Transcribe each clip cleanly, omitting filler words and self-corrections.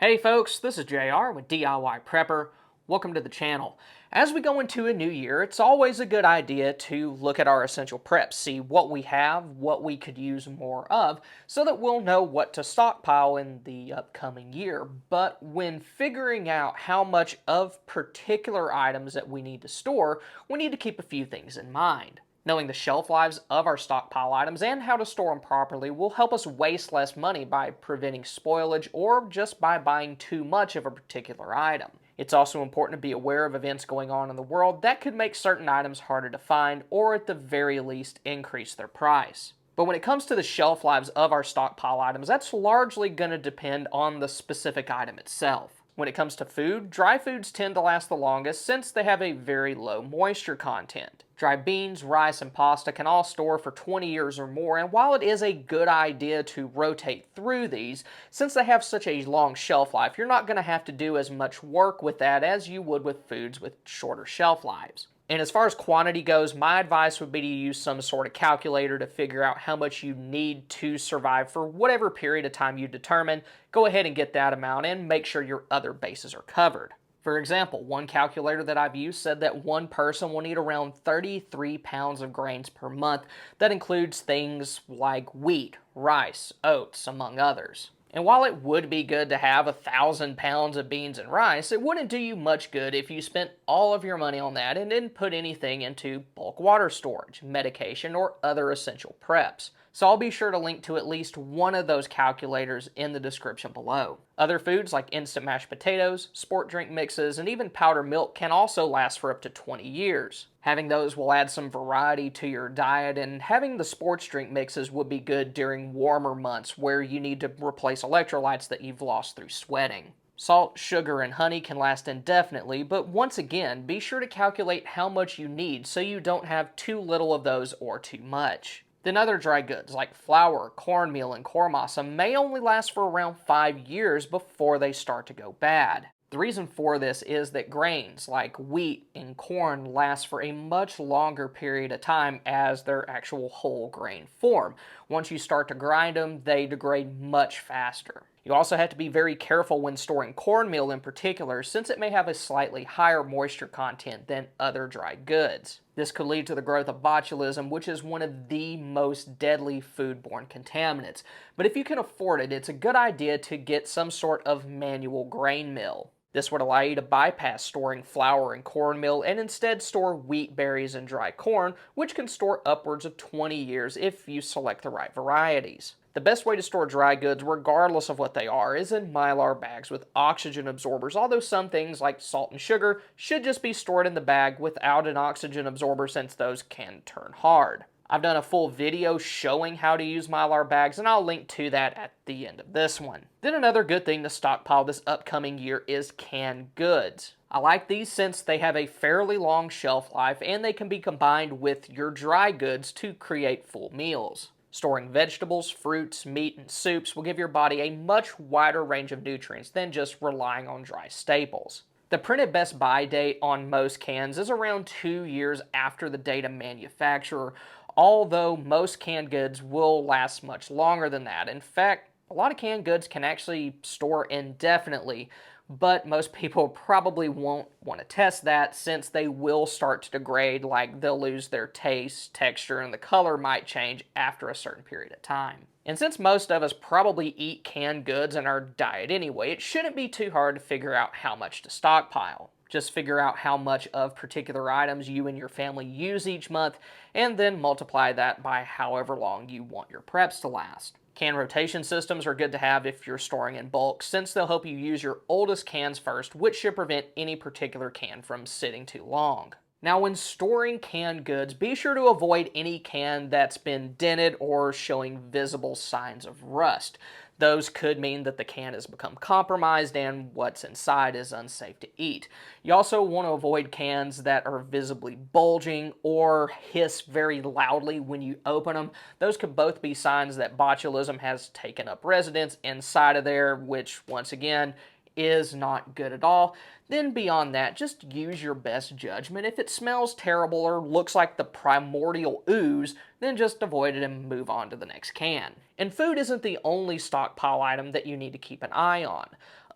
Hey folks, this is JR with DIY Prepper. Welcome to the channel. As we go into a new year, it's always a good idea to look at our essential preps, see what we have, what we could use more of, so that we'll know what to stockpile in the upcoming year. But when figuring out how much of particular items that we need to store, we need to keep a few things in mind. Knowing the shelf lives of our stockpile items and how to store them properly will help us waste less money by preventing spoilage or just by buying too much of a particular item. It's also important to be aware of events going on in the world that could make certain items harder to find or at the very least increase their price. But when it comes to the shelf lives of our stockpile items, that's largely going to depend on the specific item itself. When it comes to food, dry foods tend to last the longest since they have a very low moisture content. Dry beans, rice, and pasta can all store for 20 years or more, and while it is a good idea to rotate through these, since they have such a long shelf life, you're not going to have to do as much work with that as you would with foods with shorter shelf lives. And as far as quantity goes, my advice would be to use some sort of calculator to figure out how much you need to survive for whatever period of time you determine. Go ahead and get that amount and make sure your other bases are covered. For example, one calculator that I've used said that one person will need around 33 pounds of grains per month. That includes things like wheat, rice, oats, among others. And while it would be good to have 1,000 pounds of beans and rice, it wouldn't do you much good if you spent all of your money on that and didn't put anything into bulk water storage, medication, or other essential preps. So I'll be sure to link to at least one of those calculators in the description below. Other foods like instant mashed potatoes, sport drink mixes, and even powdered milk can also last for up to 20 years. Having those will add some variety to your diet, and having the sports drink mixes would be good during warmer months where you need to replace electrolytes that you've lost through sweating. Salt, sugar, and honey can last indefinitely, but once again, be sure to calculate how much you need so you don't have too little of those or too much. Then other dry goods like flour, cornmeal, and corn masa may only last for around 5 years before they start to go bad. The reason for this is that grains like wheat and corn last for a much longer period of time as their actual whole grain form. Once you start to grind them, they degrade much faster. You also have to be very careful when storing cornmeal in particular, since it may have a slightly higher moisture content than other dry goods. This could lead to the growth of botulism, which is one of the most deadly foodborne contaminants. But if you can afford it, it's a good idea to get some sort of manual grain mill. This would allow you to bypass storing flour and cornmeal and instead store wheat berries and dry corn, which can store upwards of 20 years if you select the right varieties. The best way to store dry goods, regardless of what they are, is in Mylar bags with oxygen absorbers, although some things like salt and sugar should just be stored in the bag without an oxygen absorber since those can turn hard. I've done a full video showing how to use Mylar bags, and I'll link to that at the end of this one. Then another good thing to stockpile this upcoming year is canned goods. I like these since they have a fairly long shelf life and they can be combined with your dry goods to create full meals. Storing vegetables, fruits, meat, and soups will give your body a much wider range of nutrients than just relying on dry staples. The printed best buy date on most cans is around 2 years after the date of manufacturer, although most canned goods will last much longer than that. In fact, a lot of canned goods can actually store indefinitely, but most people probably won't want to test that since they will start to degrade, like they'll lose their taste, texture, and the color might change after a certain period of time. And since most of us probably eat canned goods in our diet anyway, it shouldn't be too hard to figure out how much to stockpile. Just figure out how much of particular items you and your family use each month, and then multiply that by however long you want your preps to last. Can rotation systems are good to have if you're storing in bulk, since they'll help you use your oldest cans first, which should prevent any particular can from sitting too long. Now, when storing canned goods, be sure to avoid any can that's been dented or showing visible signs of rust. Those could mean that the can has become compromised and what's inside is unsafe to eat. You also want to avoid cans that are visibly bulging or hiss very loudly when you open them. Those could both be signs that botulism has taken up residence inside of there, which once again is not good at all. Then beyond that, just use your best judgment. If it smells terrible or looks like the primordial ooze, then just avoid it and move on to the next can. And food isn't the only stockpile item that you need to keep an eye on.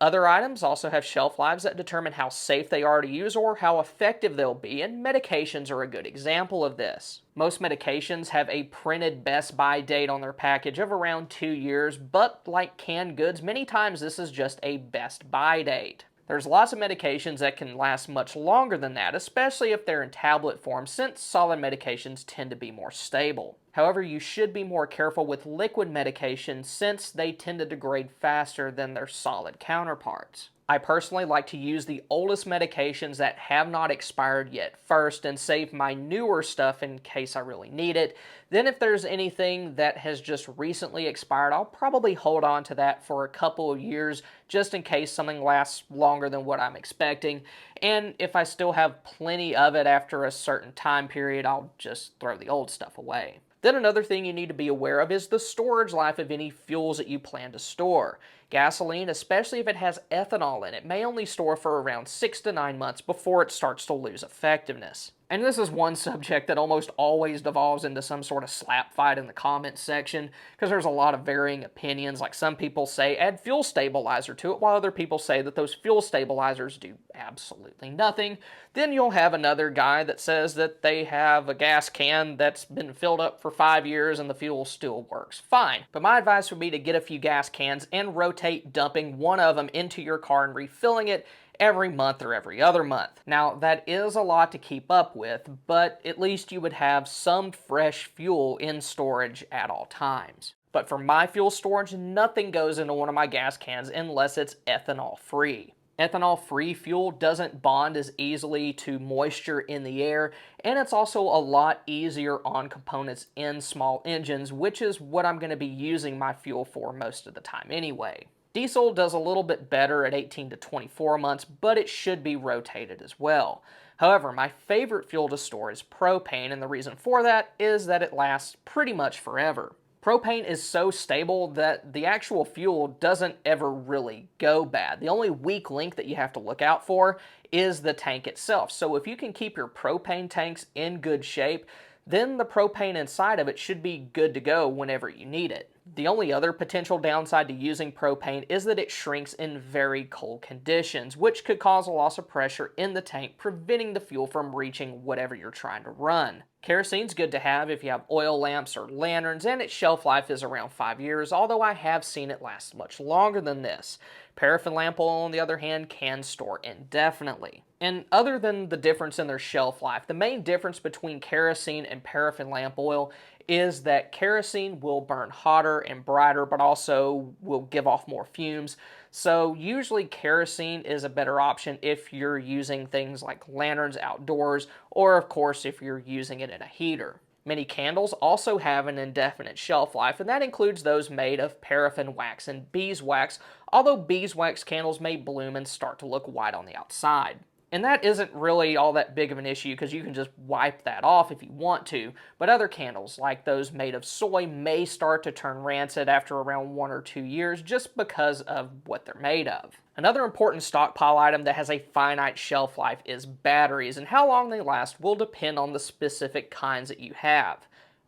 Other items also have shelf lives that determine how safe they are to use or how effective they'll be, and medications are a good example of this. Most medications have a printed best buy date on their package of around 2 years, but like canned goods, many times this is just a best buy date. There's lots of medications that can last much longer than that, especially if they're in tablet form, since solid medications tend to be more stable. However, you should be more careful with liquid medications since they tend to degrade faster than their solid counterparts. I personally like to use the oldest medications that have not expired yet first and save my newer stuff in case I really need it. Then if there's anything that has just recently expired, I'll probably hold on to that for a couple of years just in case something lasts longer than what I'm expecting. And if I still have plenty of it after a certain time period, I'll just throw the old stuff away. Then another thing you need to be aware of is the storage life of any fuels that you plan to store. Gasoline, especially if it has ethanol in it, may only store for around 6 to 9 months before it starts to lose effectiveness. And this is one subject that almost always devolves into some sort of slap fight in the comments section, because there's a lot of varying opinions. Like some people say add fuel stabilizer to it, while other people say that those fuel stabilizers do absolutely nothing. Then you'll have another guy that says that they have a gas can that's been filled up for 5 years and the fuel still works fine. But my advice would be to get a few gas cans and rotate dumping one of them into your car and refilling it every month or every other month. Now, that is a lot to keep up with, but at least you would have some fresh fuel in storage at all times. But for my fuel storage, nothing goes into one of my gas cans unless it's ethanol free. Ethanol-free fuel doesn't bond as easily to moisture in the air, and it's also a lot easier on components in small engines, which is what I'm going to be using my fuel for most of the time anyway. Diesel does a little bit better at 18 to 24 months, but it should be rotated as well. However, my favorite fuel to store is propane, and the reason for that is that it lasts pretty much forever. Propane is so stable that the actual fuel doesn't ever really go bad. The only weak link that you have to look out for is the tank itself. So if you can keep your propane tanks in good shape, then the propane inside of it should be good to go whenever you need it. The only other potential downside to using propane is that it shrinks in very cold conditions, which could cause a loss of pressure in the tank, preventing the fuel from reaching whatever you're trying to run. Kerosene's good to have if you have oil lamps or lanterns, and its shelf life is around 5 years, although I have seen it last much longer than this. Paraffin lamp oil, on the other hand, can store indefinitely. And other than the difference in their shelf life, the main difference between kerosene and paraffin lamp oil is that kerosene will burn hotter and brighter, but also will give off more fumes. So usually kerosene is a better option if you're using things like lanterns outdoors, or of course if you're using it in a heater. Many candles also have an indefinite shelf life, and that includes those made of paraffin wax and beeswax, although beeswax candles may bloom and start to look white on the outside. And that isn't really all that big of an issue because you can just wipe that off if you want to, but other candles, like those made of soy, may start to turn rancid after around 1 or 2 years just because of what they're made of. Another important stockpile item that has a finite shelf life is batteries, and how long they last will depend on the specific kinds that you have.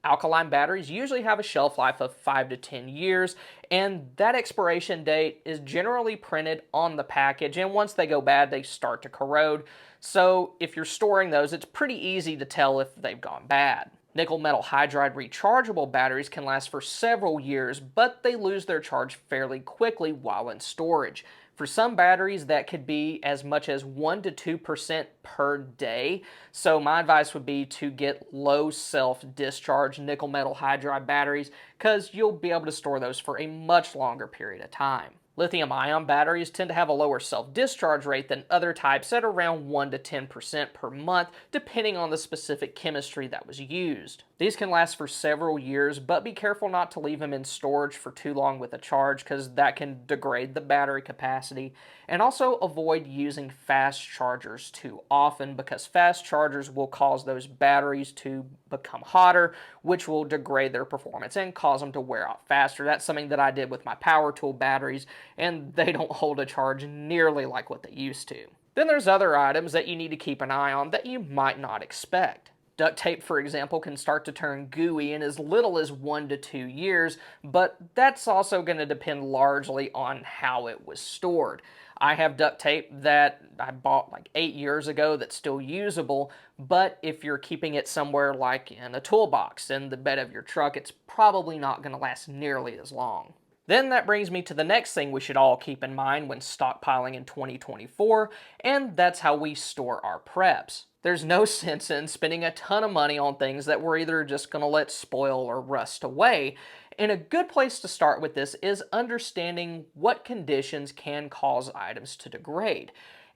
Alkaline batteries usually have a shelf life of 5 to 10 years, and that expiration date is generally printed on the package, and once they go bad, they start to corrode. So if you're storing those, it's pretty easy to tell if they've gone bad. Nickel metal hydride rechargeable batteries can last for several years, but they lose their charge fairly quickly while in storage. For some batteries, that could be as much as 1 to 2% per day. So my advice would be to get low self-discharge nickel metal hydride batteries because you'll be able to store those for a much longer period of time. Lithium-ion batteries tend to have a lower self-discharge rate than other types at around 1 to 10% per month, depending on the specific chemistry that was used. These can last for several years, but be careful not to leave them in storage for too long with a charge because that can degrade the battery capacity. And also avoid using fast chargers too often because fast chargers will cause those batteries to become hotter, which will degrade their performance and cause them to wear out faster. That's something that I did with my power tool batteries, and they don't hold a charge nearly like what they used to. Then there's other items that you need to keep an eye on that you might not expect. Duct tape, for example, can start to turn gooey in as little as 1 to 2 years, but that's also going to depend largely on how it was stored. I have duct tape that I bought like 8 years ago that's still usable, but if you're keeping it somewhere like in a toolbox in the bed of your truck, it's probably not going to last nearly as long. Then that brings me to the next thing we should all keep in mind when stockpiling in 2024, and that's how we store our preps. There's no sense in spending a ton of money on things that we're either just going to let spoil or rust away. And a good place to start with this is understanding what conditions can cause items to degrade.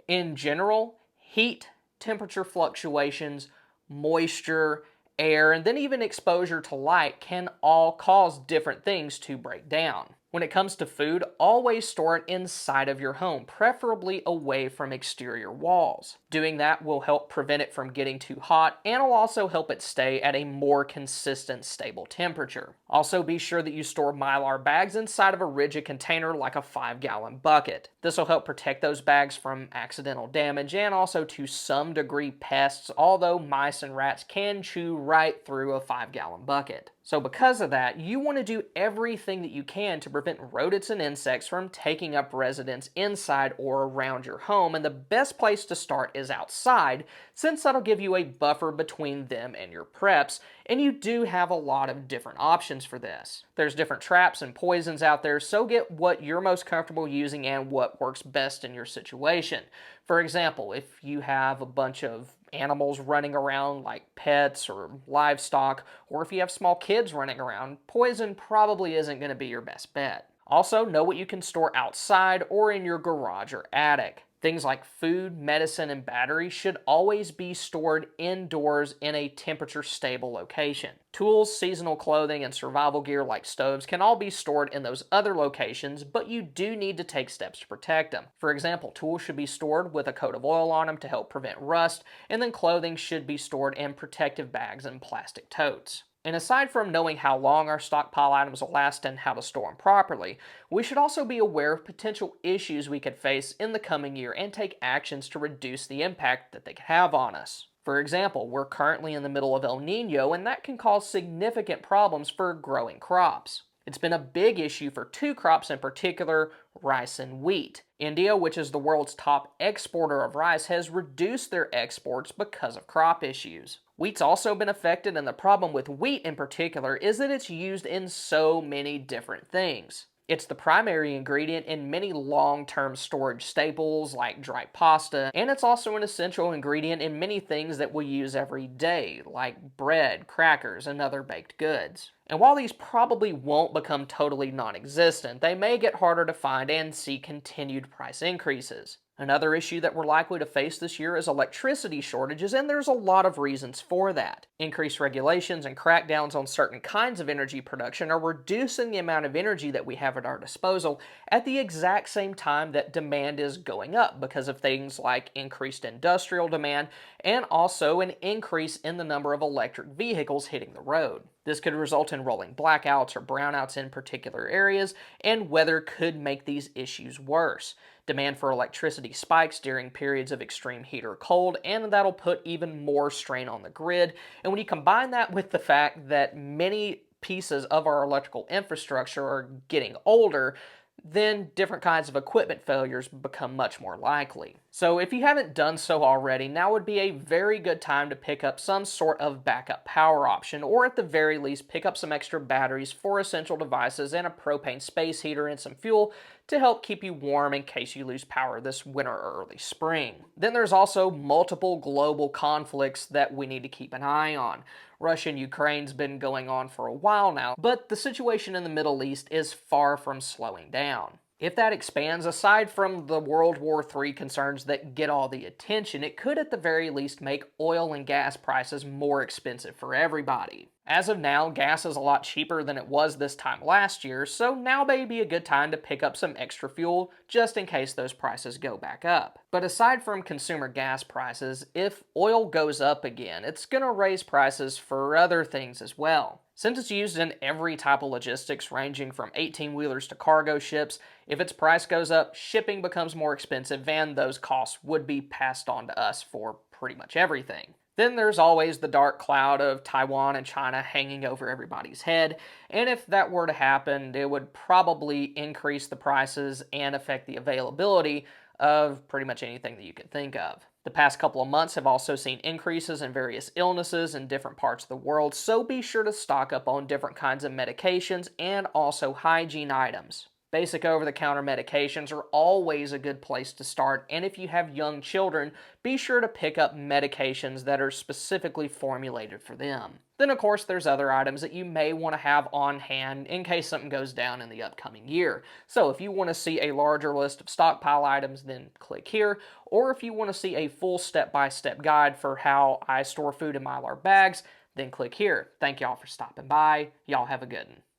In general, heat, temperature fluctuations, moisture, air, and then even exposure to light can all cause different things to break down. When it comes to food, always store it inside of your home, preferably away from exterior walls. Doing that will help prevent it from getting too hot and will also help it stay at a more consistent, stable temperature. Also, be sure that you store Mylar bags inside of a rigid container like a 5-gallon bucket. This will help protect those bags from accidental damage and also to some degree pests, although mice and rats can chew right through a 5-gallon bucket. So because of that, you want to do everything that you can to prevent rodents and insects from taking up residence inside or around your home, and the best place to start is outside, since that'll give you a buffer between them and your preps, and you do have a lot of different options for this. There's different traps and poisons out there, so get what you're most comfortable using and what works best in your situation. For example, if you have a bunch of animals running around like pets or livestock, or if you have small kids running around, poison probably isn't going to be your best bet. Also, know what you can store outside or in your garage or attic. Things like food, medicine, and batteries should always be stored indoors in a temperature-stable location. Tools, seasonal clothing, and survival gear like stoves can all be stored in those other locations, but you do need to take steps to protect them. For example, tools should be stored with a coat of oil on them to help prevent rust, and then clothing should be stored in protective bags and plastic totes. And aside from knowing how long our stockpile items will last and how to store them properly, we should also be aware of potential issues we could face in the coming year and take actions to reduce the impact that they could have on us. For example, we're currently in the middle of El Nino, and that can cause significant problems for growing crops. It's been a big issue for two crops in particular, rice and wheat. India, which is the world's top exporter of rice, has reduced their exports because of crop issues. Wheat's also been affected, and the problem with wheat in particular is that it's used in so many different things. It's the primary ingredient in many long-term storage staples like dry pasta, and it's also an essential ingredient in many things that we use every day, like bread, crackers, and other baked goods. And while these probably won't become totally non-existent, they may get harder to find and see continued price increases. Another issue that we're likely to face this year is electricity shortages, and there's a lot of reasons for that. Increased regulations and crackdowns on certain kinds of energy production are reducing the amount of energy that we have at our disposal at the exact same time that demand is going up because of things like increased industrial demand and also an increase in the number of electric vehicles hitting the road. This could result in rolling blackouts or brownouts in particular areas, and weather could make these issues worse. Demand for electricity spikes during periods of extreme heat or cold, and that'll put even more strain on the grid. And when you combine that with the fact that many pieces of our electrical infrastructure are getting older, then different kinds of equipment failures become much more likely. So if you haven't done so already, now would be a very good time to pick up some sort of backup power option, or at the very least pick up some extra batteries for essential devices and a propane space heater and some fuel to help keep you warm in case you lose power this winter or early spring. Then there's also multiple global conflicts that we need to keep an eye on. Russia and Ukraine's been going on for a while now, but the situation in the Middle East is far from slowing down. If that expands, aside from the World War III concerns that get all the attention, it could at the very least make oil and gas prices more expensive for everybody. As of now, gas is a lot cheaper than it was this time last year, so now may be a good time to pick up some extra fuel just in case those prices go back up. But aside from consumer gas prices, if oil goes up again, it's going to raise prices for other things as well. Since it's used in every type of logistics ranging from 18-wheelers to cargo ships, if its price goes up, shipping becomes more expensive and those costs would be passed on to us for pretty much everything. Then there's always the dark cloud of Taiwan and China hanging over everybody's head, and if that were to happen, it would probably increase the prices and affect the availability of pretty much anything that you can think of. The past couple of months have also seen increases in various illnesses in different parts of the world, so be sure to stock up on different kinds of medications and also hygiene items. Basic over-the-counter medications are always a good place to start, and if you have young children, be sure to pick up medications that are specifically formulated for them. Then of course there's other items that you may want to have on hand in case something goes down in the upcoming year. So if you want to see a larger list of stockpile items, then click here, or if you want to see a full step-by-step guide for how I store food in Mylar bags, then click here. Thank y'all for stopping by. Y'all have a good one.